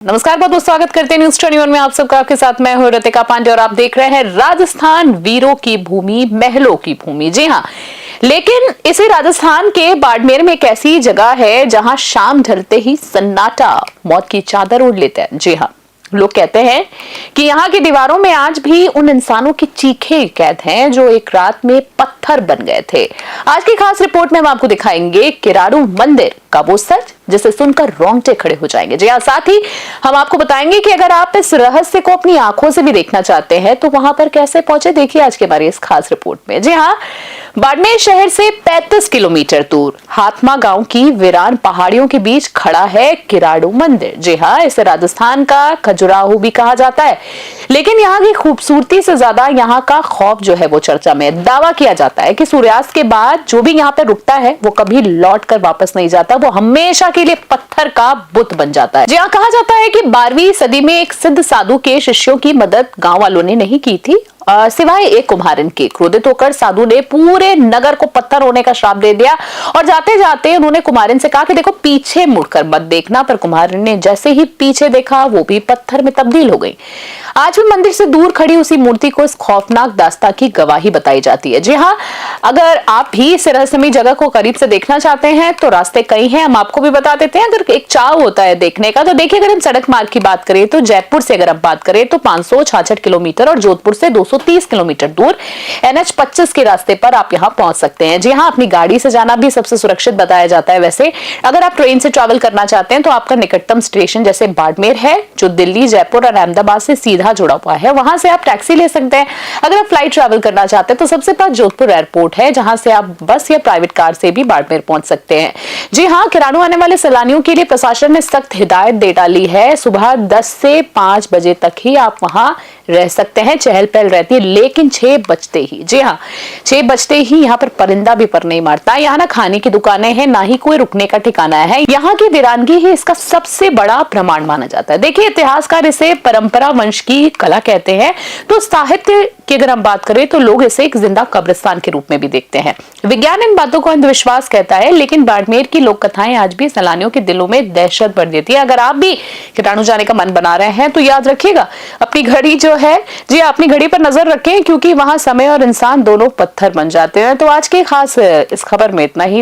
नमस्कार, बहुत बहुत स्वागत करते हैं न्यूज 21 में। आप सबका आपके साथ मैं हूं ऋतिका पांडे और आप देख रहे हैं राजस्थान वीरों की भूमि, महलों की भूमि। जी हां, लेकिन इसी राजस्थान के बाड़मेर में एक ऐसी जगह है जहां शाम ढलते ही सन्नाटा मौत की चादर ओढ़ लेता है। जी हां, लोग कहते हैं कि यहाँ की दीवारों में आज भी उन इंसानों की चीखें कैद हैं जो एक रात में पत्थर बन गए थे। आज की खास रिपोर्ट में हम आपको दिखाएंगे किराड़ू मंदिर का वो सच जिसे सुनकर रोंगटे खड़े हो जाएंगे। जी हाँ, साथ ही हम आपको बताएंगे कि अगर आप इस रहस्य को अपनी आंखों से भी देखना चाहते हैं तो वहां पर कैसे पहुंचे, देखिए आज के हमारी इस खास रिपोर्ट में। जी हाँ, बाड़मेर शहर से 35 किलोमीटर दूर हाथमा गांव की वीरान पहाड़ियों के बीच खड़ा है किराड़ू मंदिर। जी हाँ, इसे राजस्थान का खजुराहो भी कहा जाता है, लेकिन यहाँ की खूबसूरती से ज्यादा यहाँ का खौफ जो है वो चर्चा में। दावा किया जाता है कि सूर्यास्त के बाद जो भी यहाँ पे रुकता है वो कभी लौट कर वापस नहीं जाता, वो हमेशा के लिए पत्थर का बुत बन जाता है। जी हाँ, कहा जाता है कि 12वीं सदी में एक सिद्ध साधु के शिष्यों की मदद गांव वालों ने नहीं की थी, सिवाय एक कुम्हारन के। क्रोधित होकर साधु ने पूरे नगर को पत्थर होने का श्राप दे दिया और जाते जाते उन्होंने कुम्हारन से कहा कि देखो पीछे मुड़कर मत देखना, पर कुम्हारन ने जैसे ही पीछे देखा वो भी पत्थर में तब्दील हो गई। आज भी मंदिर से दूर खड़ी उसी मूर्ति को इस खौफनाक दास्तां की गवाही बताई जाती है। जी हाँ, अगर आप भी इस रहस्यमयी जगह को करीब से देखना चाहते हैं तो रास्ते कई हैं, हम आपको भी बता देते हैं। अगर एक चाव होता है देखने का तो देखिए, अगर हम सड़क मार्ग की बात करें तो जयपुर से अगर हम बात करें तो 566 किलोमीटर और जोधपुर से 230 किलोमीटर दूर NH 25 के रास्ते पर आप यहां पहुंच सकते हैं। जी हां, अपनी गाड़ी से जाना भी सबसे सुरक्षित बताया जाता है। वैसे अगर आप ट्रेन से ट्रैवल करना चाहते हैं तो आपका निकटतम स्टेशन जैसे बाड़मेर है जो दिल्ली, जयपुर और अहमदाबाद से सीधा जुड़ा हुआ है, वहां से आप टैक्सी ले सकते हैं। अगर आप फ्लाइट ट्रैवल करना चाहते हैं तो सबसे पास जोधपुर एयरपोर्ट है जहां से आप बस या प्राइवेट कार से भी बाड़मेर पहुंच सकते हैं। जी हां, किराड़ू आने वाले सैलानियों के लिए प्रशासन ने सख्त हिदायत दे डाली है। सुबह 10 से 5 बजे तक ही आप वहां रह सकते हैं, चहल पहल रहती है, लेकिन 6 बजते ही, जी हाँ 6 बजते ही यहाँ पर परिंदा भी पर नहीं मारता। यहाँ ना खाने की दुकानें हैं, ना ही कोई रुकने का ठिकाना है। यहाँ की वीरानगी ही इसका सबसे बड़ा प्रमाण माना जाता है। देखिए, इतिहासकार इसे परंपरा वंश की कला कहते हैं, तो साहित्य की अगर हम बात करें तो लोग इसे एक जिंदा कब्रिस्तान के रूप में भी देखते हैं। विज्ञान इन बातों को अंधविश्वास कहता है, लेकिन बाड़मेर की लोक कथाएं आज भी सैलानियों के दिलों में दहशत भर देती है। अगर आप भी किराड़ू जाने का मन बना रहे हैं तो याद रखिएगा, अपनी घड़ी जो है, जी अपनी घड़ी पर नजर रखें, क्योंकि वहां समय और इंसान दोनों पत्थर बन जाते हैं। तो आज के खास इस खबर में इतना ही।